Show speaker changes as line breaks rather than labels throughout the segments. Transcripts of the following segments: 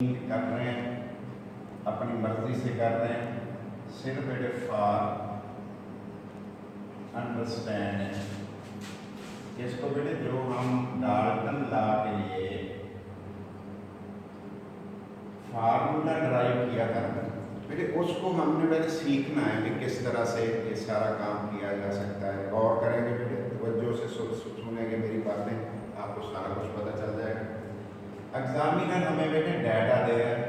कर रहे हैं, अपनी मर्जी से कर रहे हैं, सिर्फ बेटे फॉर अंडरस्टैंड। इसको बेटे जो हम डाल्टन लॉ के लिए फार्मूला ड्राइव किया था बेटे, उसको हमने पहले सीखना है कि किस तरह से ये सारा काम किया जा सकता है। गौर करेंगे बेटे, तवज्जो से सुनेंगे मेरी बातें, आपको सारा कुछ पता चल जाएगा। एग्जामिनर हमें बेटे डाटा दे रहा है,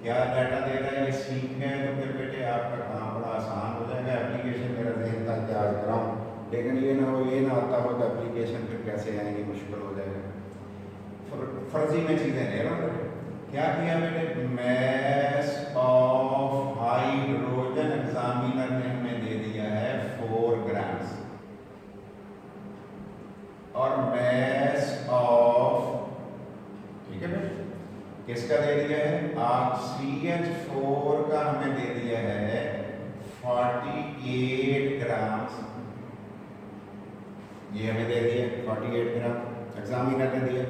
क्या डाटा दे रहा है ये सीख गए तो फिर बेटे आपका काम बड़ा आसान हो जाएगा। एप्लीकेशन मेरा जहन था कि आज कराऊँ, लेकिन ये ना हो, ये ना आता हो तो एप्लीकेशन फिर कैसे आएंगे, मुश्किल हो जाएगा। फर्जी में चीज़ें ले रहा हूँ बेटे। क्या किया बेटे, मैस ऑफ हाइड्रोजन एग्जामिनर ने हमें दे दिया है 4 ग्राम्स, और मैस ऑफ, ठीक है बेटे, किसका दे दिया है, CH4 का हमें दे दिया है 48 ग्राम्स। ये हमें दे दिया 48 ग्राम एग्जामिनर ने दिया।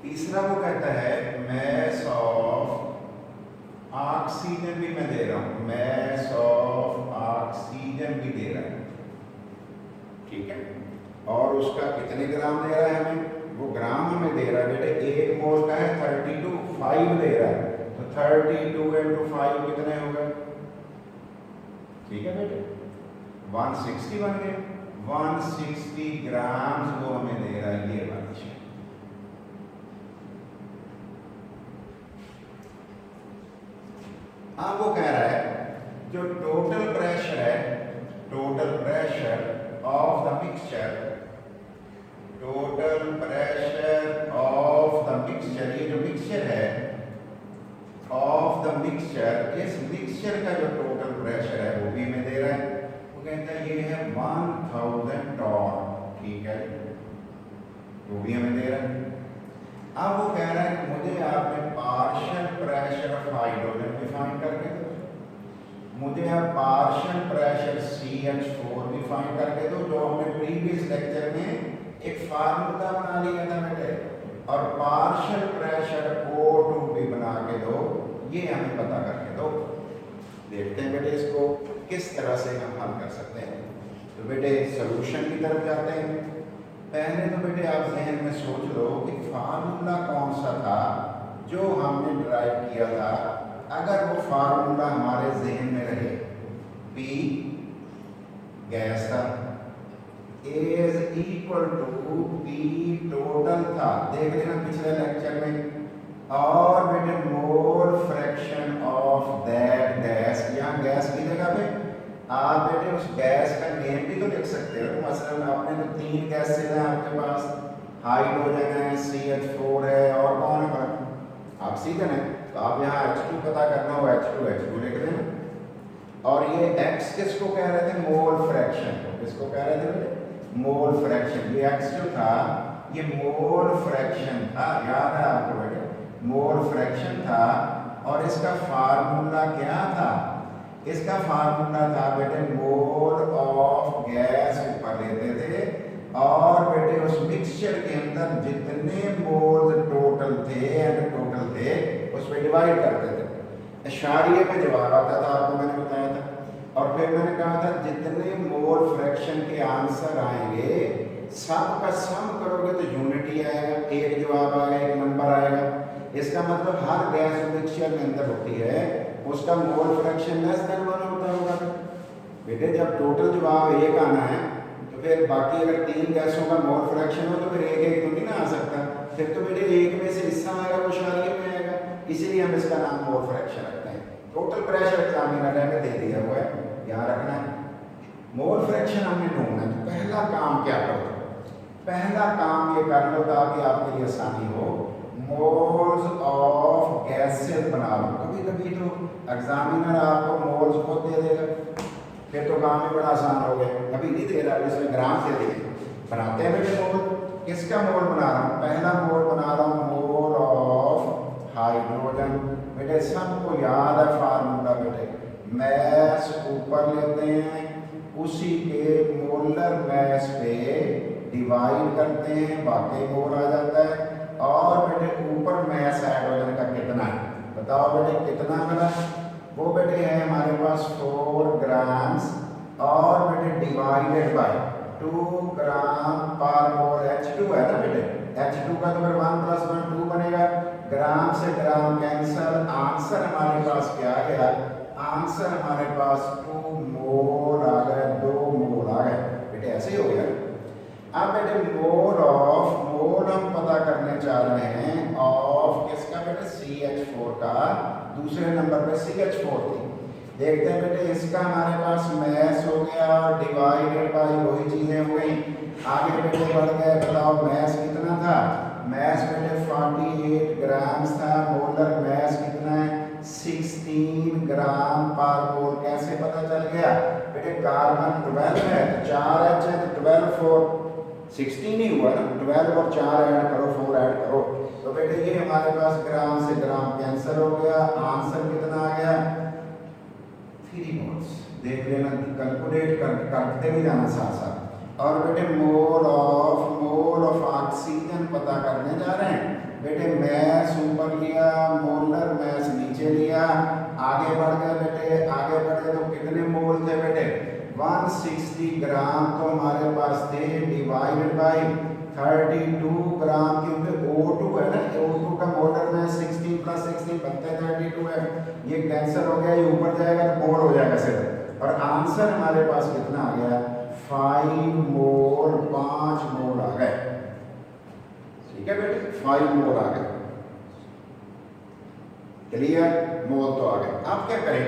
तीसरा वो कहता है मैस ऑफ ऑक्सीजन भी मैं दे रहा हूं, मैस ऑफ ऑक्सीजन भी दे रहा है, ठीक है, और उसका कितने ग्राम दे रहा है हमें, वो ग्राम हमें दे रहा है बेटे, 1 मोल का है 32, 5 दे रहा है, तो 32 × 5 कितने हो गए, ठीक है बेटे, 160 बन गए। 160 ग्राम वो हमें दे रहा है ये वाली चीज। अब वो कह रहा है जो टोटल प्रेशर है, total pressure of the mixture, total pressure of the mixture, ये जो मिक्सचर है ऑफ द मिक्सचर, इस मिक्सचर का जो टोटल प्रेशर है वो भी हमें दे रहा है। वो कहता है ये है 1000 टॉन, ठीक है, वो भी हमें दे रहा है। अब वो कह रहा है कि मुझे आपने partial pressure of hydrogen define करके दो, मुझे आप पार्शियल प्रेशर CH4 डिफाइन करके दो, जो हमने प्रीवियस लेक्चर में एक फार्मूला बना लिया था बेटे, और पार्शियल प्रेशर O2 भी बना के दो, ये हमें पता करके दो। देखते हैं बेटे इसको किस तरह से हम हल कर सकते हैं। तो बेटे सॉल्यूशन की तरफ जाते हैं। पहले तो बेटे आप जहन में सोच लो कि फार्मूला कौन सा था जो हमने ड्राइव किया था। अगर वो फार्मूला हमारे जहन में रहे, P गैस था, is equal to P total था, देख लेना पिछले लेक्चर में, और बेटे mole fraction of that gas, यहाँ गैस की जगह पे आप बेटे उस गैस का नेम भी तो लिख सकते हो। मसलन आपने तो 3 गैसेज हैं आपके पास, हाइड्रोजन है, CH4 है, और कौन है, ऑक्सीजन है, तो आप यहाँ H2 पता करना हो, H2 लिख देना। और ये X किसको कह रहे थे, मोल फ्रैक्शन को, किसको कह रहे थे बेटे, मोल फ्रैक्शन। ये X जो था ये मोल फ्रैक्शन था, याद है आपको बेटे, मोल फ्रैक्शन था। और इसका फार्मूला क्या था, इसका फार्मूला था बेटे मोल ऑफ गैस ऊपर लेते थे, और बेटे उस मिक्सचर के अंदर जितने मोल टोटल थे उस पर डिवाइड करते थे। इशारिये में जवाब आता था, आपको मैंने बताया था। और फिर मैंने कहा था जितने मोल फ्रैक्शन के आंसर आएंगे सब का सम करोगे तो यूनिटी आएगा, एक जवाब आएगा, एक नंबर आएगा। इसका मतलब हर गैस मिक्सचर में अंदर होती है उसका मोल फ्रैक्शन लेस देन 1 होता होगा बेटे। जब टोटल जवाब एक आना है तो फिर बाकी अगर 3 गैसों का मोल फ्रैक्शन हो तो फिर एक तो नहीं ना आ सकता, फिर तो बेटे एक में से हिस्सा आएगा वो इशारिये में आएगा, इसीलिए हम इसका नाम मोल फ्रैक्शन रखते हैं। टोटल प्रेशर एग्जामिनर ने दे दिया हुआ है, यहाँ रखना है। मोल फ्रैक्शन हमने ढूंढना है, तो पहला काम क्या करो, पहला काम ये कर लो ताकि आपके लिए आसानी हो, मोल्स ऑफ गैसेस बना लो। कभी कभी तो एग्जामिनर आपको मोल्स खुद दे देगा, फिर तो काम ही बड़ा आसान हो गया। अभी नहीं दे रहा, इसमें ग्राम से दे बनाते हैं बेटे मोल। किसका मोल बना रहा हूँ, पहला मोल बना रहा हूँ मोल ऑफ हाइड्रोजन। बेटे सबको याद है फार्मूला बेटे, मैस ऊपर लेते हैं, उसी के मोलर मैस पे डिवाइड करते हैं, बाकी मोल आ जाता है, और बेटे ऊपर मैस हाइड्रोजन का कितना है, बताओ बेटे कितना मिला। वो बेटे है हमारे पास 4 ग्राम्स और बेटे डिवाइडेड बाय 2 ग्राम पर मोल H2 है ना बेटे, H2 का तो फिर 1 + 1 2 बनेगा, ग्राम से ग्राम कैंसल, आंसर हमारे पास क्या आ गया, आंसर हमारे पास 2 मोल आ गए, 2 मोल आ गए बेटे, ऐसे ही हो गया। अब बेटे मोल हम पता करने चाह रहे हैं ऑफ किसका बेटे, CH4 का, दूसरे नंबर पे CH4 थी। देखते हैं बेटे इसका हमारे पास मैस हो गया और डिवाइडेड बाय वही चीजें हो गई। आगे बेटे बढ़ गए, बताओ मैस कितना था, मैस बेटे 48 ग्राम्स था, मोलर मैस कितना है 16 ग्राम पर मोल। कैसे पता चल गया बेटे, कार्बन 12 है तो 4H है तो 12 4 16 ही हुआ ना, 12 और 4 ऐड करो 4 ऐड करो, तो बेटे ये हमारे पास ग्राम से ग्राम कैंसिल हो गया, आंसर कितना आ गया 3 मोल्स। देख लेना, कैलकुलेट करते भी जाना साथ साथ। और बेटे मोल ऑफ ऑक्सीजन पता करने जा रहे हैं बेटे, मैस ऊपर लिया, मोलर मैस नीचे लिया, आगे बढ़ गए बेटे, आगे बढ़ गए तो कितने मोल थे बेटे 160 ग्राम तो हमारे पास थे, डिवाइडेड बाय 32 ग्राम, क्योंकि O2 है ना, O2 का मोलर में 16 + 16 बनते 32 है, ये कैंसिल हो गया, ये ऊपर जाएगा तो मोल हो जाएगा सीधा, और आंसर हमारे पास कितना आ गया 5 मोल, 5 मोल आ गए, ठीक है बेटे 5 मोल आ गए, क्लियर, मोल तो आ गए। अब क्या करें,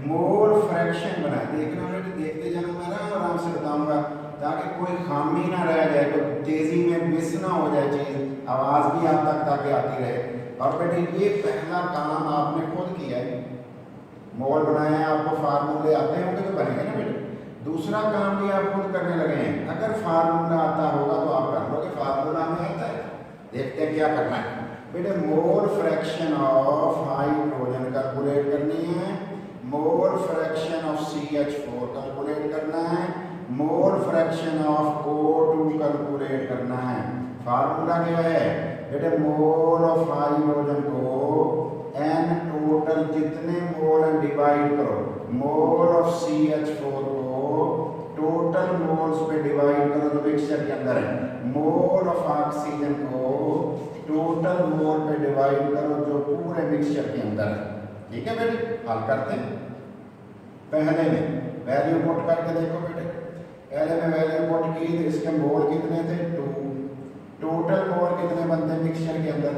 मोल फ्रैक्शन बनाए, देखना बेटे, देखते जाना, मैं आराम से बताऊंगा ताकि कोई खामी ना रह जाए, तो तेजी में मिस ना हो जाए चीज, आवाज भी आप तक ताकि आती रहे। और बेटे ये पहला काम आपने खुद किया है, मोल बनाए हैं, आपको फार्मूले आते होंगे तो बनेंगे ना बेटे। दूसरा काम भी आप खुद करने लगे हैं, अगर फार्मूला आता होगा तो आप कर लोगे, फार्मूला में आता है, देखते हैं क्या करना है बेटे। Mole fraction of hydrogen calculate करनी है, मोल फ्रैक्शन ऑफ CH4 कैलकुलेट करना है, मोल फ्रैक्शन ऑफ O2 कैलकुलेट करना है। फार्मूला क्या है बेटे, मोल ऑफ हाइड्रोजन को n टोटल जितने मोल है डिवाइड करो, मोल ऑफ CH4 को टोटल मोल्स पे डिवाइड करो जो मिक्सचर के अंदर है, मोल ऑफ ऑक्सीजन को टोटल मोल पे डिवाइड करो जो पूरे मिक्सचर के अंदर है, ठीक है बेटे। हल करते हैं, पहले में वैल्यू पुट करके देखो बेटे, पहले में वैल्यू पुट की तो इसके मोल कितने थे 2, टोटल मोल कितने बनते हैं मिक्सचर के अंदर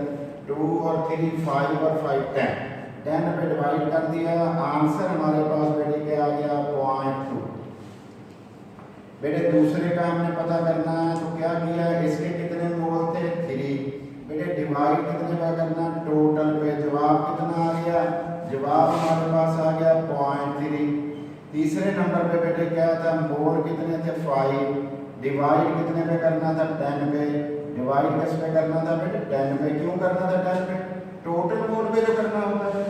2 और 3 5 और 5 10 पे डिवाइड कर दिया, आंसर हमारे पास बेटे क्या आ गया 0.2। बेटे दूसरे का हमने पता करना है तो क्या किया, इसके कितने मोल थे 3, बेटे डिवाइड कितने पे करना टोटल पे, जवाब कितना आ गया, जवाब हमारे पास आ गया 0.3। तीसरे नंबर पे बेटे क्या था, मोल कितने थे 5, डिवाइड कितने पे करना था 10 पे, डिवाइड किस पे करना था बेटे 10 पे, क्यों करना था 10 पे, टोटल मोल पे जो करना होता है।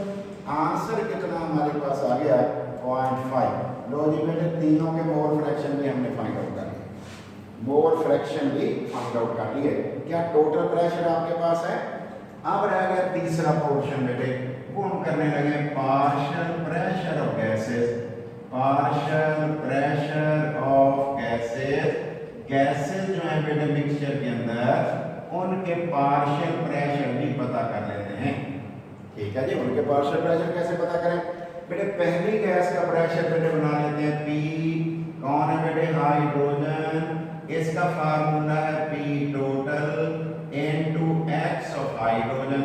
आंसर कितना हमारे पास आ गया 0.5। लो जी बेटे तीनों के मोल फ्रैक्शन भी हमने फाइंड आउट कर लिए, मोल फ्रैक्शन भी फाइंड आउट कर लिए। क्या टोटल प्रेशर आपके पास है। अब रह गया तीसरा पोर्शन बेटे, वो हम करने लगे partial pressure of gases, partial pressure of gases. Gases जो है बेटे मिक्सचर के अंदर उनके पार्शियल प्रेशर भी पता कर लेते हैं, ठीक है जी। उनके पार्शियल प्रेशर कैसे पता करें बेटे, पहली गैस का प्रेशर बेटे बना लेते हैं P, कौन है बेटे हाइड्रोजन, इसका फार्मूला है P total into X of hydrogen.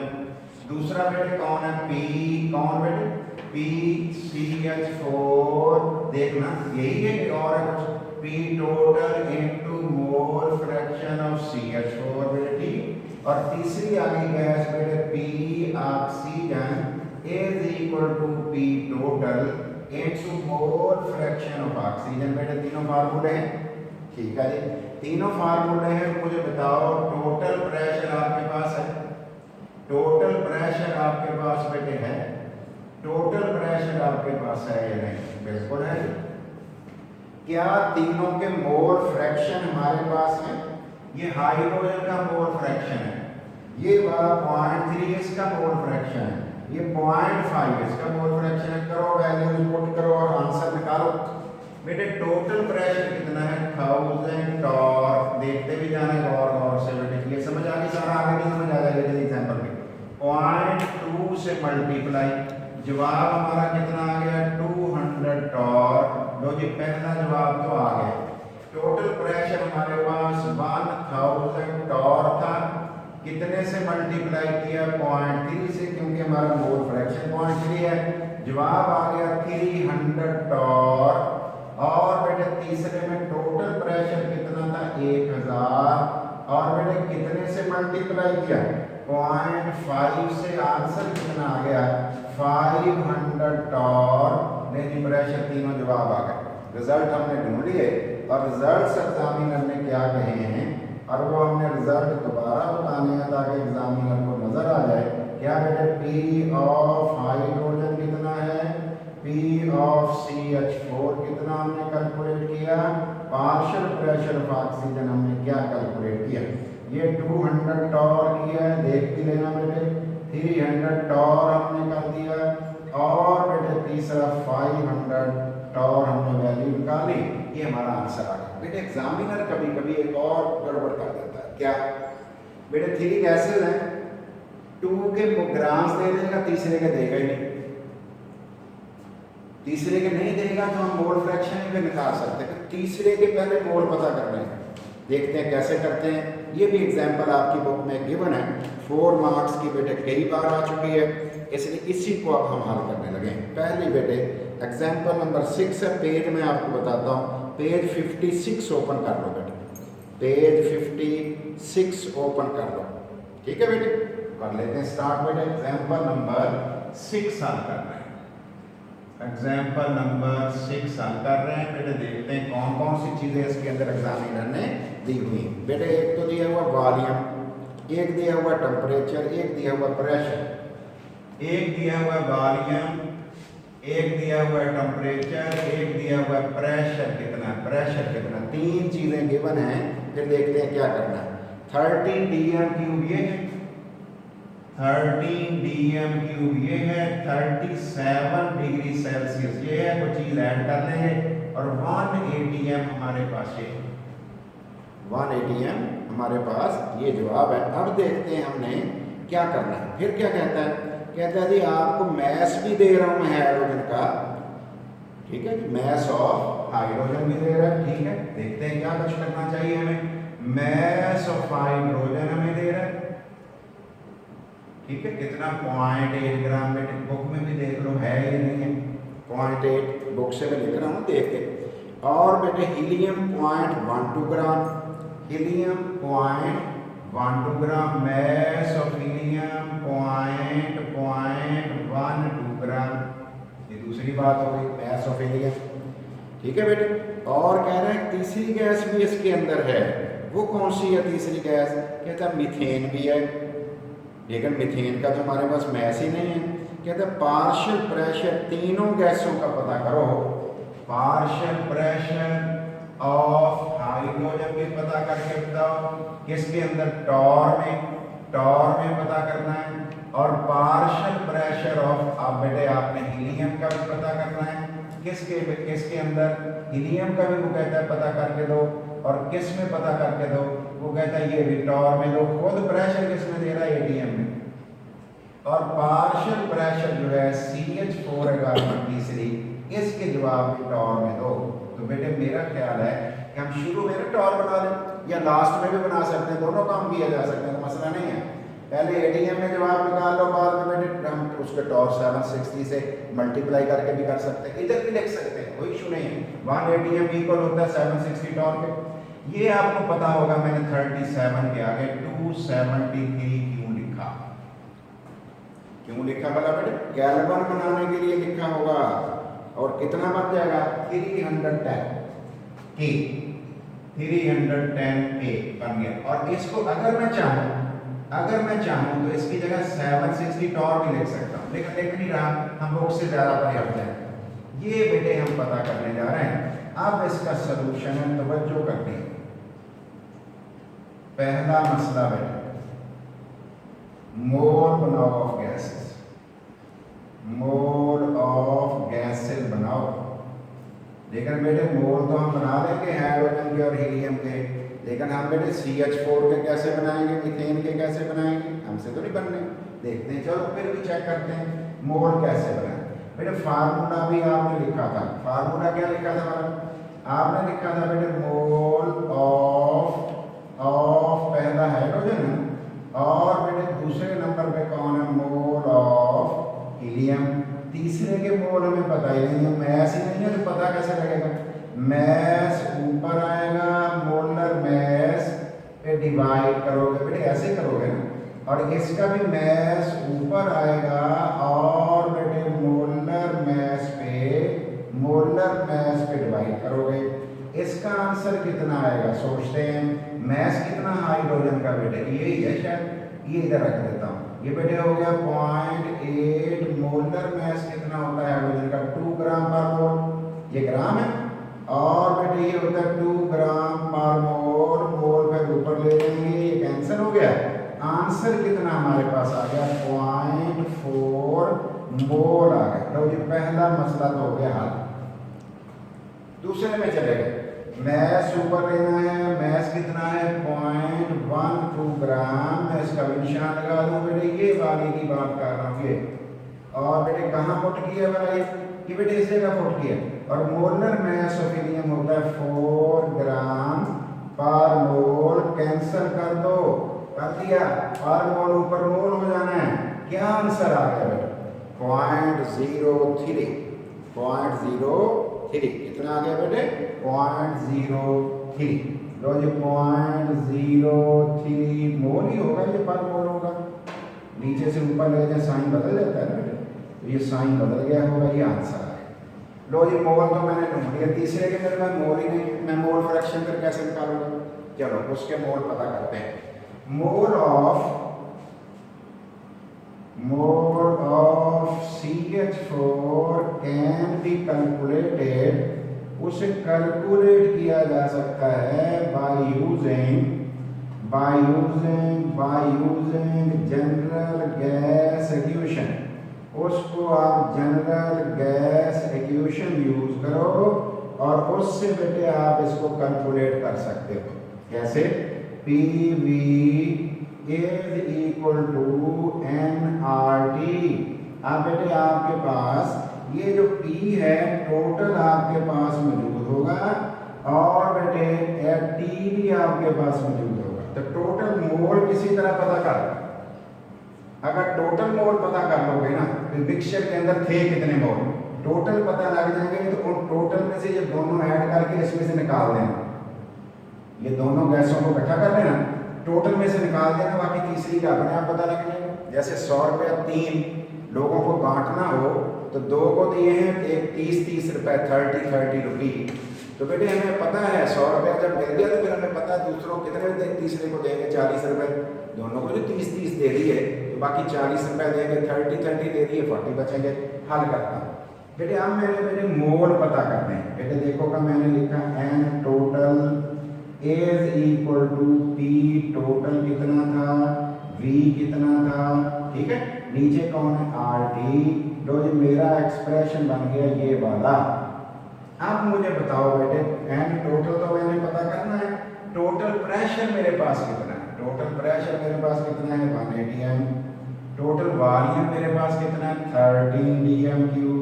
दूसरा बेटे कौन है P, कौन बेटे PCH4, देखना यही है कि और है कुछ, P total into mole fraction of CH4 बेटे। और तीसरी आ गई गैस बेटे P oxygen is equal to P total into mole fraction of oxygen. बेटे तीनों फार्मूले हैं, ठीक है जी, तीनों फार्मूले हैं। मुझे बताओ टोटल प्रेशर आपके पास है, टोटल प्रेशर आपके पास बेटे है, टोटल प्रेशर आपके पास है या नहीं, बिल्कुल है। क्या तीनों के मोल फ्रैक्शन हमारे पास है, ये हाइड्रोजन का मोल फ्रैक्शन है, ये वाला 0.3 इसका मोल फ्रैक्शन है, ये 0.5 इसका मोल फ्रैक्शन है। करो वैल्यूज पुट करो और आंसर निकालो। बेटे टोटल प्रेशर कितना है 1000 टॉर्क। देखते भी जाना गौर गौर से बेटे, ये समझ आ गई, सारा आगे भी समझ आ जाएगा। जैसे एग्जांपल में 0.2 से मल्टीप्लाई, जवाब हमारा कितना आ गया 200 टॉर्क। लो जी पहला जवाब तो आ गया। टोटल प्रेशर हमारे पास 1000 टॉर्क था, कितने से मल्टीप्लाई किया 0.3 से, क्योंकि हमारा मोल फ्रैक्शन 0.3 है। जवाब आ गया 300 टॉर्क। और बेटे तीसरे में टोटल प्रेशर कितना था 1000, और बेटे कितने से मल्टीप्लाई किया 0.5 से, आंसर कितना आ गया 500 टॉर्क। नहीं प्रेशर तीनों जवाब आ गए। रिजल्ट हमने ढूंढ लिए और रिजल्ट एग्जामिनर ने क्या कहे हैं और वो हमने रिजल्ट दोबारा बताने हैं ताकि एग्जामिनर को नजर आ जाए। क्या बेटे पी ऑफ हाइड्रोजन कितना है, P ऑफ CH4 कितना हमने कैलकुलेट किया, पार्शियल प्रेशर ऑफ ऑक्सीजन हमने क्या कैलकुलेट किया। ये 200 टॉर किया है, देख भी लेना बेटे। 300 टॉर हमने कर दिया, और बेटे तीसरा 500 टॉर हमने वैल्यू निकाली। ये हमारा आंसर आ गया। बेटे एग्जामिनर कभी कभी एक और गड़बड़ कर देता है। क्या बेटे 3 गैसेज हैं, 2 के ग्राम्स दे देगा, तीसरे के देगा ही नहीं। तीसरे के नहीं देगा तो हम मोल फ्रैक्शन भी निकाल सकते हैं। तीसरे के पहले मोल पता करना है, देखते हैं कैसे करते हैं। ये भी एग्जांपल आपकी बुक में गिवन है, 4 मार्क्स की बेटे कई बार आ चुकी है, इसलिए इसी को अब हम हल करने लगे। पहली बेटे एग्जांपल नंबर 6 है, पेज में आपको बताता हूँ। पेज 56 ओपन कर लो बेटे, पेज 56 ओपन कर लो। ठीक है बेटे, कर लेते हैं स्टार्ट बेटे। एग्जाम्पल नंबर 6 हल कर रहे हैं। एग्जाम्पल नंबर 6 हल कर रहे हैं बेटे। देखते हैं कौन कौन सी चीजें इसके अंदर एग्जामिनर ने दी हुई बेटे। एक तो दिया हुआ वॉल्यूम, एक दिया हुआ टेम्परेचर, एक दिया हुआ प्रेशर। एक दिया हुआ वॉल्यूम, एक दिया हुआ टेम्परेचर, एक दिया हुआ प्रेशर कितना, प्रेशर कितना। 3 चीजें गिवन हैं। फिर देखते हैं क्या करना है। 13 dm³ ये है, 13 dm³ ये है, 37 डिग्री सेल्सियस ये है। कुछ चीज ऐड कर लेंगे और 1 atm हमारे पास ये 1 atm हमारे पास ये जवाब है। अब देखते हैं हमने क्या करना है। फिर क्या कहता है, कहता है जी आपको मैस भी दे रहा हूं मैं हाइड्रोजन का। ठीक है, मैस ऑफ हाइड्रोजन भी दे रहा है। ठीक है, देखते हैं क्या कुछ करना चाहिए हमें। मैस ऑफ हाइड्रोजन हमें दे रहा है। ठीक है, कितना 0.8 ग्राम। बेटे बुक में भी देख लो है या नहीं है, 0.8 बुक से मैं लिख रहा हूँ, देख के। और बेटे helium 0.12 gram, helium 0.12 gram, mass of helium 0.12 ग्राम। ये दूसरी बात हो गई, मैस ऑफ हीलियम। ठीक है बेटे, और कह रहे हैं तीसरी गैस भी इसके अंदर है। वो कौन सी है तीसरी गैस, कहता है मीथेन भी है, लेकिन मीथेन का तो हमारे पास मैस ही नहीं है। कहते हैं पार्शियल प्रेशर तीनों गैसों का पता करो। पार्शियल प्रेशर ऑफ हाइड्रोजन भी पता करके बताओ, किसके अंदर, टॉर में, टॉर में पता करना है। और पार्शियल प्रेशर ऑफ, अब बेटे आपने हीलियम का भी पता करना है। किसके अंदर, हीलियम का भी वो कहता है पता करके दो, और किस में पता करके दो, वो कहता है ये भी टॉर में दो। खुद प्रेशर किसमें दे रहा है, एटीएम में। और पार्शियल प्रेशर जो है CH4 है कार्बन तीसरी, इसके जवाब भी टॉर में दो। तो बेटे मेरा ख्याल है कि हम शुरू में ना टॉर बना लें या लास्ट में भी बना सकते हैं, दोनों काम किया जा सकते हैं, मसला नहीं है। पहले एटीएम में जवाब निकाल लो, बाद में बेटे हम उसके टॉर 760 से मल्टीप्लाई करके भी कर सकते हैं, इधर भी लिख सकते हैं, कोई इशू नहीं है। 1 एटीएम इक्वल होता है 760 टॉर के। ये आपको पता होगा, मैंने 37 के आगे 273 क्यों लिखा, क्यों लिखा भला बेटे, केल्विन बनाने के लिए लिखा होगा। और कितना बन जाएगा 310 के, 310 के बन गया। और इसको अगर मैं चाहूं तो इसकी जगह 760 टॉर भी लिख सकता हूं, लेकिन लिख नहीं रहा, हम बुक से ज्यादा पर्याप्त है। ये बेटे हम पता करने जा रहे हैं। अब इसका सलूशन है, तवज्जो करनी है। पहला मसला बेटे, मोल बनाओ of gases, mole of gases बनाओ। लेकिन बेटे मोल तो हम बना लेंगे हाइड्रोजन के और हीलियम के, लेकिन हम बेटे CH4 के कैसे बनाएंगे, मीथेन के कैसे बनाएंगे, हमसे तो नहीं बनने। देखते हैं, चलो फिर भी चेक करते हैं मोल कैसे बनाए। बेटे फार्मूला भी आपने लिखा था, फार्मूला क्या लिखा था हमारा, आपने लिखा था बेटे मोल ऑफ पहला हाइड्रोजन और बेटे दूसरे नंबर पे कौन है, मोल ऑफ हीलियम। तीसरे के मोल हमें पता ही नहीं है, मैस ही नहीं है तो पता कैसे लगेगा। मैस ऊपर आएगा, मोलर मैस पे डिवाइड करोगे बेटे, ऐसे करोगे ना, और इसका भी मैस ऊपर आएगा और बेटे मोलर मैस पे डिवाइड करोगे। इसका आंसर कितना आएगा, सोचते हैं। मैस कितना हाइड्रोजन का बेटे, यही है शायद, ये इधर रख देता हूँ। ये बेटे हो गया 0.8। मोलर मैस कितना होता है हाइड्रोजन का, 2 ग्राम पर मोल, ये ग्राम है, और बेटे ये होता है 2 ग्राम पर मोल। मोल पे ऊपर ले लेंगे, ये कैंसिल हो गया। आंसर कितना हमारे पास आ गया, 0.4 मोल आ गया। तो ये पहला मसला तो हो गया हल। दूसरे में चले गए, मैस ऊपर लेना है, मैस कितना है 0.12 ग्राम। मैं इसका भी निशान लगा दूं बेटे, ये वाले की बात कर रहा हूँ ये। और बेटे कहाँ पुट किया वाला ये बेटे इस जगह पुट किया। और मोलर मैस ऑफ हीलियम होता है 4 ग्राम पर मोल। कैंसिल कर दो, कर दिया, पर मोल ऊपर मोल हो जाना है। क्या आंसर आ गया बेटा, 0.03। 0.03 कितना आ गया बेटे, 0.03। लो जी 0.03 मोल ही होगा, ये पर मोल होगा। नीचे से ऊपर ले जाए साइन बदल जाता है बेटे, तो ये साइन बदल गया होगा, ये आंसर है। लो जी मोल तो मैंने ढूंढ लिया, तीसरे के मेरे पास मोल ही नहीं है, मैं मोल फ्रैक्शन कर कैसे निकालूंगा। चलो उसके मोल पता करते हैं। Mole of CH4 can be calculated, उसे कैलकुलेट किया जा सकता है by using general gas equation. उसको आप जनरल गैस एक्वेशन यूज करो और उससे बेटे आप इसको कैलकुलेट कर सकते हो। कैसे, PV is equal to nRT। अब बेटे आपके पास ये जो P है टोटल आपके पास मौजूद होगा, और बेटे T भी आपके पास मौजूद होगा। तो टोटल मोल किसी तरह पता कर, अगर टोटल मोल पता कर लोगे ना, तो मिक्सचर के अंदर थे कितने मोल, टोटल पता लग जाएंगे। तो उन टोटल में से ये दोनों ऐड करके इसमें से निकाल देना, ये दोनों गैसों को इकट्ठा कर लेना, टोटल में से निकाल देना, बाकी तीसरी का अपने आप पता लग जाएगा। जैसे 100 रुपया 3 लोगों को बांटना हो तो 2 को दिए हैं, एक 30 रुपए, 30 रुपी। तो बेटे हमें पता है 100 रुपया जब मिल गया तो फिर हमें पता है दूसरों कितने दे, तीसरे को देंगे 40 रुपए। दोनों को जो 30 दे दिए तो बाकी 40 रुपए देंगे, 30 दे दिए, 40 बचेंगे। हल करता हूँ बेटे, अब मैंने बेटे मोल पता करते हैं। बेटे देखो का मैंने लिखा n total is equal to P total कितना था, V कितना था, ठीक है। नीचे कौन है, RT। लो ये मेरा एक्सप्रेशन बन गया ये वाला। अब मुझे बताओ बेटे, n टोटल तो मैंने पता करना है, टोटल प्रेशर मेरे पास कितना है, टोटल प्रेशर मेरे पास कितना है 180 m। टोटल वॉल्यूम मेरे पास कितना है 13 dm³।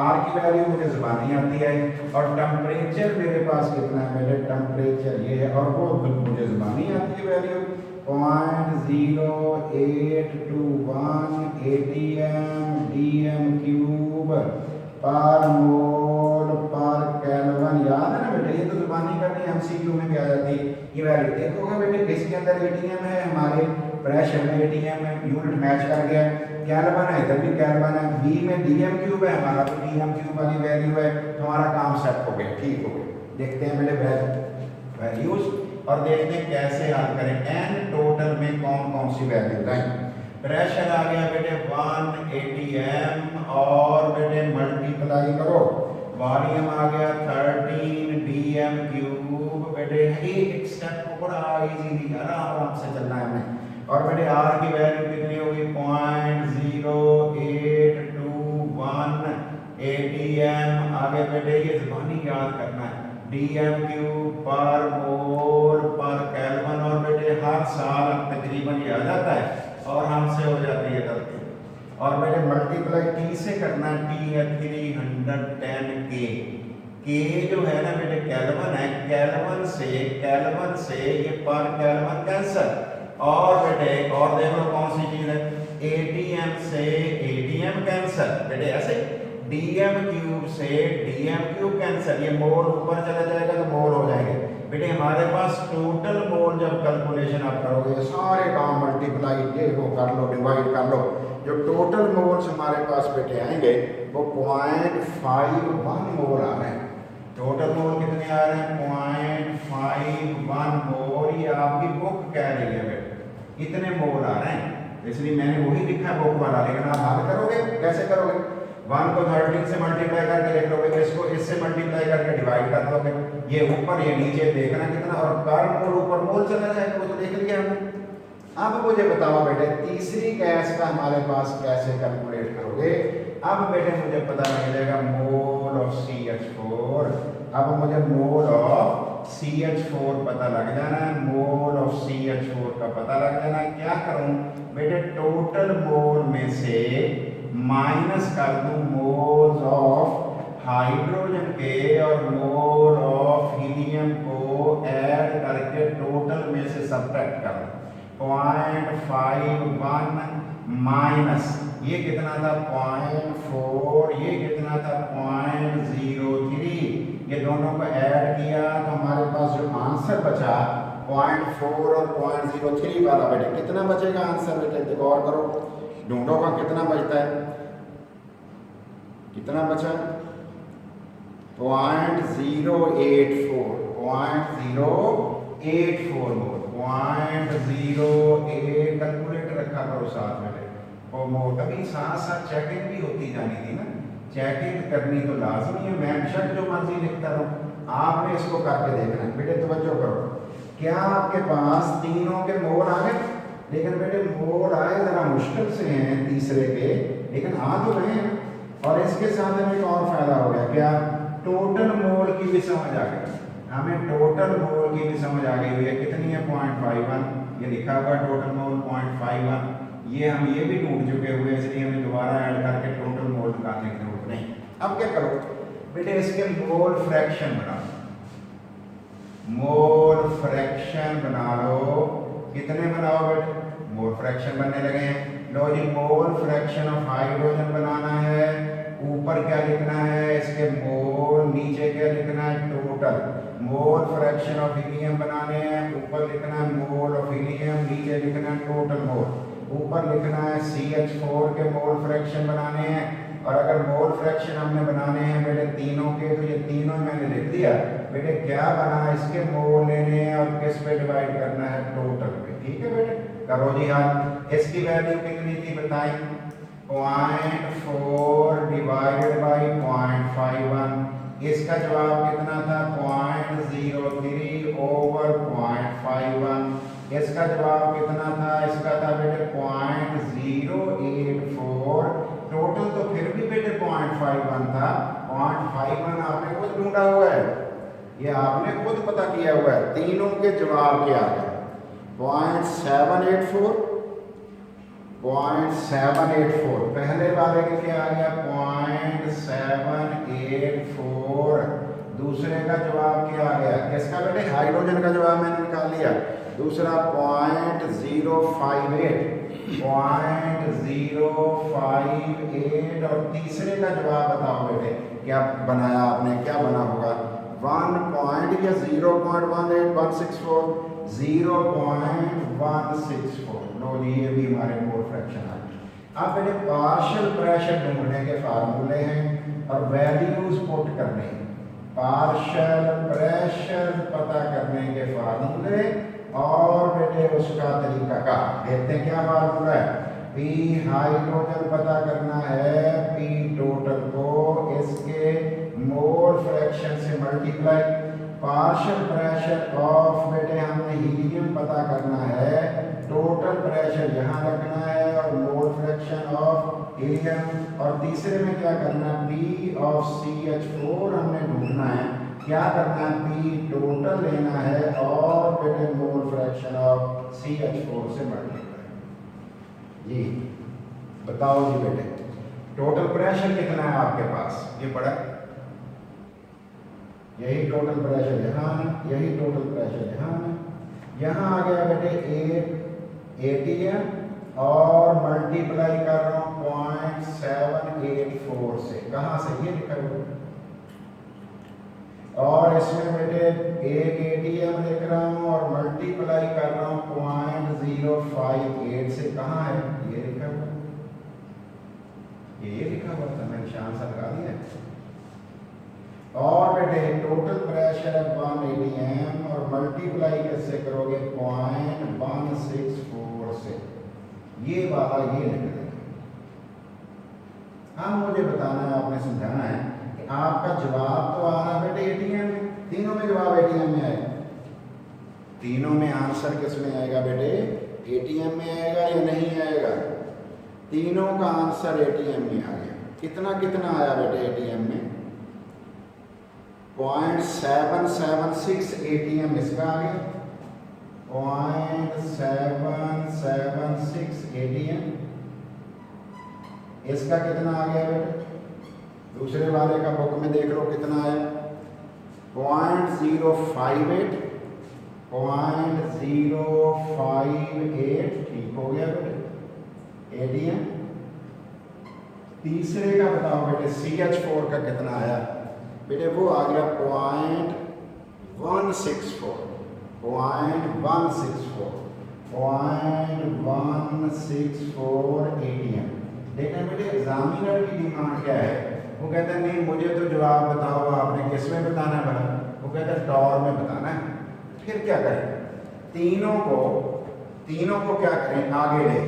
R की वैल्यू मुझे ज़बानी आती है, और टेम्परेचर मेरे पास कितना है बेटे, टेम्परेचर ये है, और वो मुझे ज़बानी आती है वैल्यू 0.0821 ATM dm³ पर मोल पर केल्विन। याद है ना बेटे, ये तो ज़बानी करनी MCQ में भी आ जाती है ये वैल्यू। देखोगे बेटे किसके अंदर ATM है, हमारे प्रेशर में ATM है, यूनिट मैच कर गया। केल्विन है, इधर भी केल्विन है, B में dm³ है हमारा, तो dm³ वाली वैल्यू है, तो हमारा काम सेट हो गया, ठीक हो गया। देखते हैं बेटे वैल्यूज और देखते हैं कैसे हल करें। n टोटल में कौन कौन सी वैल्यूज आई। प्रेशर आ गया बेटे 180 m, और बेटे मल्टीप्लाई करो, वॉल्यूम आ गया 13 dm³। बेटे एक स्टेप ऊपर इजीली आराम से चलना है हमें, और बेटे आर की वैल्यू कितनी होगी 0.0821 ATM। आगे बेटे ये ज़बानी याद करना है, DM³ पर मोल पर केल्विन। और बेटे हर साल तकरीबन ये आ जाता है और हमसे हो जाती है गलती। और बेटे मल्टीप्लाई T से करना है, T है 310K। K जो है ना बेटे केल्विन है, केल्विन से ये पर केल्विन कैंसर। और बेटे और देख लो कौन सी चीज है, ATM से ATM कैंसर बेटे ऐसे, DM³ से DM³ कैंसर। ये मोल ऊपर चला जाएगा तो मोल हो जाएंगे बेटे हमारे पास। टोटल मोल जब कैलकुलेशन आप करोगे सारे काम मल्टीप्लाई ये वो कर लो, डिवाइड कर लो, जो टोटल मोल्स हमारे पास बेटे आएंगे वो 0.51 मोल आ रहे हैं। टोटल मोल कितने आ रहे हैं 0.51 मोल। ये आपकी बुक कह रही है बेटे इतने मोल आ रहे हैं, इसलिए मैंने वही लिखा बुक वाला। लेकिन आप हल करोगे कैसे करोगे, 1 को 13 से मल्टीप्लाई करके लिख लोगे, इसको इससे मल्टीप्लाई करके डिवाइड कर दोगे, ये ऊपर ये नीचे देखना कितना, और पर मोल ऊपर मोल चला जाएगा, वो तो देख लिया हमने। अब मुझे बताओ बेटे तीसरी गैस का हमारे पास कैसे कैलकुलेट करोगे। अब बेटे मुझे पता लग जाएगा मोल ऑफ CH4। अब मुझे मोल ऑफ CH4 पता लग जाना है, मोल ऑफ CH4 का पता लग जाना है। क्या करूं बेटे, टोटल मोल में से माइनस कर दूं मोल्स ऑफ हाइड्रोजन के और मोल ऑफ हीलियम को ऐड करके टोटल में से सब्ट्रैक्ट कर दूं। 0.51 माइनस ये कितना था 0.4, ये कितना था 0.03, ये दोनों को ऐड किया तो हमारे पास जो आंसर बचा 0.4 और 0.03 वाला बेटे कितना बचेगा आंसर बेटे, देखो और करो, ढूंढो का कितना बचता है, कितना बचा 0.084 मोल, 0.08 कैलकुलेटर रखा करो साथ में और मोल। कभी साथ साथ चेकिंग भी होती जानी थी ना, चेकिंग करनी तो लाजमी है। मैं बेशक जो मर्जी लिखता रहूँ, आपने इसको करके देखना है बेटे। तवज्जो करो, क्या आपके पास तीनों के मोल आ गए, लेकिन बेटे मोल आए जरा मुश्किल से हैं तीसरे के, लेकिन आ तो रहे हैं। और इसके साथ हमें एक और फायदा हो गया, क्या टोटल मोल की भी समझ आ गई, हमें टोटल मोल की भी समझ आ गई है कितनी है 0.51, ये लिखा हुआ टोटल मोल 0.51, ये हम ये भी ढूंढ चुके हुए, इसलिए हमें दोबारा ऐड करके टोटल मोल निकालने की जरूरत नहीं। अब क्या करो बेटे, इसके मोल फ्रैक्शन बना लो, मोल फ्रैक्शन बना लो। कितने बनाओ बेटे, मोल फ्रैक्शन बनने लगे हैं। लो जी, मोल फ्रैक्शन ऑफ हाइड्रोजन बनाना है, ऊपर क्या लिखना है इसके मोल, नीचे क्या लिखना है total. Mole fraction of helium बनाने हैं, ऊपर लिखना है मोल ऑफ हीलियम, नीचे लिखना है टोटल मोल। ऊपर लिखना है CH4 के मोल फ्रैक्शन बनाने हैं, और अगर मोल फ्रैक्शन हमने बनाने हैं बेटे तीनों के, तो ये तीनों मैंने लिख दिया बेटे। क्या बना, इसके मोल लेने हैं और किस पे डिवाइड करना है टोटल पे। ठीक है बेटे, करो जी हाँ। इसकी वैल्यू कितनी थी बताएं, 0.4 डिवाइडेड बाई 0.51। इसका जवाब कितना था 0.03 ओवर 0.51। इसका जवाब कितना था, इसका था बेटे 0.084। टोटल तो फिर भी बेटे 0.51 था, 0.51 आपने खुद ढूंढा हुआ है, ये आपने खुद पता किया हुआ है। तीनों के जवाब क्या है 0.784, 0.784, पहले वाले के क्या आ गया 0.784, दूसरे का जवाब क्या आ गया, किसका बेटे हाइड्रोजन का जवाब मैंने निकाल लिया, दूसरा 0.058, 0.058, और तीसरे का जवाब बताओ बेटे क्या बनाया आपने, क्या बना होगा 1 पॉइंट या 0.18164, 0.164। लो जी, ये भी हमारे मोल फ्रैक्शन आ गए। अब बेटे पार्शियल प्रेशर ढूंढने के फार्मूले हैं और वैल्यूज पुट करने हैं। पार्शियल प्रेशर पता करने के फार्मूले और बेटे उसका तरीका का देखते हैं। क्या फार्मूला है, P हाइड्रोजन पता करना है, P टोटल को इसके मोल फ्रैक्शन से मल्टीप्लाई। पार्शियल प्रेशर ऑफ बेटे हमने हीलियम पता करना है, टोटल प्रेशर
यहाँ रखना है और मोल फ्रैक्शन ऑफ हीलियम, और तीसरे में क्या करना है, P ऑफ CH4 हमने ढूंढना है। क्या करना है, P टोटल लेना है और बेटे मोल फ्रैक्शन ऑफ CH4 से मल्टीप्लाई। जी बताओ जी बेटे, टोटल प्रेशर कितना है आपके पास, ये पड़ा, यही टोटल प्रेशर यहाँ है, यही टोटल प्रेशर यहाँ है। यहाँ आ गया बेटे 8 ATM और मल्टीप्लाई कर रहा हूँ 0.784 से, कहाँ से, ये लिखा हुआ, और इसमें बेटे 1 ATM लिख रहा हूँ और मल्टीप्लाई कर रहा हूँ 0.058 से, कहाँ है, ये लिखा हुआ, ये लिखा हुआ था, मैंने निशान सा लगा दिया। और बेटे टोटल प्रेशर है 1 ATM और मल्टीप्लाई कैसे करोगे 0.164 से, ये वाला ये लिख देना। हाँ मुझे बताना है, आपने समझाना है कि आपका जवाब तो आ रहा है बेटे ATM में, तीनों में जवाब ATM में आएगा, तीनों में आंसर किस में आएगा बेटे, ATM में आएगा या नहीं आएगा, तीनों का आंसर ATM में आ गया। कितना कितना आया बेटे ATM में, 0.776 ATM इसका आ गया, 0.776 ATM इसका कितना आ गया बेटे, दूसरे वाले का बुक में देख लो कितना आया, 0.058, 0.058, ठीक हो गया बेटे ATM। तीसरे का बताओ बेटे CH4 का कितना आया बेटे, वो आ गया 0.164, 0.164 ATM। लेकिन बेटे एग्जामिनर की डिमांड क्या है, वो कहता है नहीं मुझे तो जवाब बताओ, आपने किस में बताना है भला, वो कहता है टॉर में बताना है। फिर क्या करें, तीनों को क्या करें, आगे ले,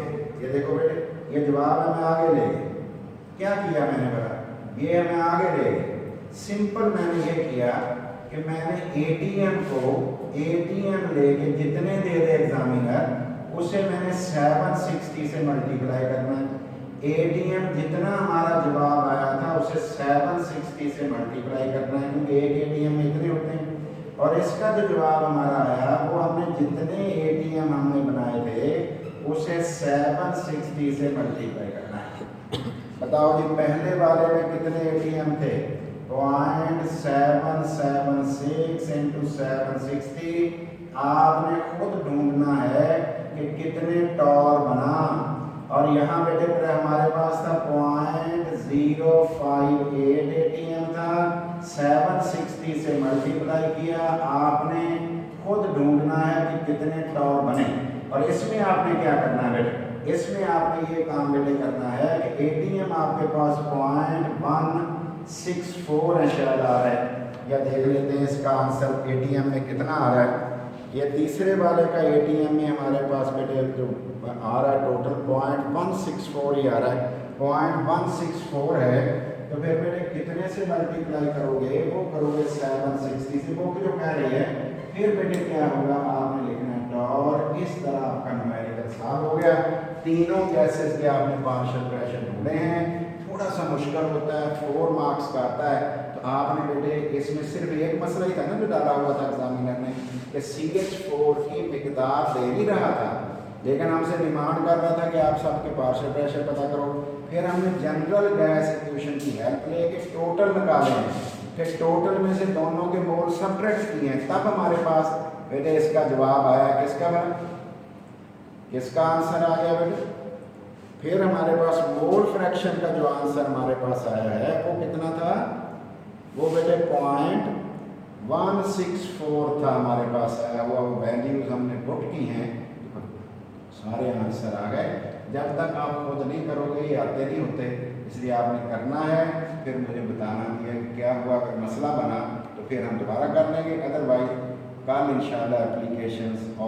ये देखो बेटे ये जवाब है, मैं आगे ले, क्या किया मैंने भला, ये मैं आगे ले, सिंपल मैंने ये किया कि मैंने ATM लेके जितने दे दे एग्जामिनर उसे मैंने 760 से मल्टीप्लाई करना है। ATM जितना हमारा जवाब आया था उसे 760 से मल्टीप्लाई करना है, क्योंकि एक ATM में इतने होते हैं। और इसका जो जवाब हमारा आया वो हमने जितने ATM हमने बनाए थे उसे 760 से मल्टीप्लाई करना है। बताओ जी पहले वाले में कितने ATM थे, 0.776 इंटू 760, आपने खुद ढूंढना है कि कितने टॉर बना, और यहाँ बेटे पर हमारे पास था 0.058 ATM था, 760 से मल्टीप्लाई किया, आपने खुद ढूंढना है कि कितने टॉर बने। और इसमें आपने क्या करना है बेटे, इसमें आपने ये काम बेटे करना है कि ATM आपके पास 0.164 है शायद आ रहा है, या देख लेते हैं इसका आंसर ATM में कितना आ रहा है। ये तीसरे वाले का ATM में हमारे पास बेटे जो आ रहा है टोटल 0.164 ही आ रहा है, 0.164 है, तो फिर बेटे कितने से मल्टीप्लाई करोगे, वो करोगे 760 से, वो जो कह रही है। फिर बेटे क्या होगा, आपने लिखना है टॉर, इस तरह आपका न्यूमेरिकल सॉल्व हो गया। तीनों गैसेस के आपने पार्शियल प्रेशर ढूंढे हैं, थोड़ा सा मुश्किल होता है, 4 मार्क्स का आता है, तो आपने बेटे इसमें सिर्फ एक मसला ही था ना जो डाला हुआ था एग्जामिनर ने कि CH4 की मिकदार दे नहीं रहा था, लेकिन हमसे डिमांड कर रहा था कि आप सबके पार्शियल प्रेशर पता करो। फिर हमने जनरल गैस इक्वेशन की हेल्प लेके टोटल निकाले हैं, फिर टोटल में से दोनों के मोल सब्ट्रैक्ट किए हैं, तब हमारे पास बेटे इसका जवाब आया, किसका आंसर आ गया बेटे। फिर हमारे पास मोल फ्रैक्शन का जो आंसर हमारे पास आया है वो कितना था, वो बेटे 0.164 था हमारे पास आया हुआ, वो वैल्यूज हमने पुट की हैं, सारे आंसर आ गए। जब तक आप खुद नहीं करोगे ये आते नहीं होते, इसलिए आपने करना है, फिर मुझे बताना भी है क्या हुआ। अगर मसला बना तो फिर हम दोबारा कर लेंगे, अदरवाइज कल इंशाल्लाह एप्लीकेशंस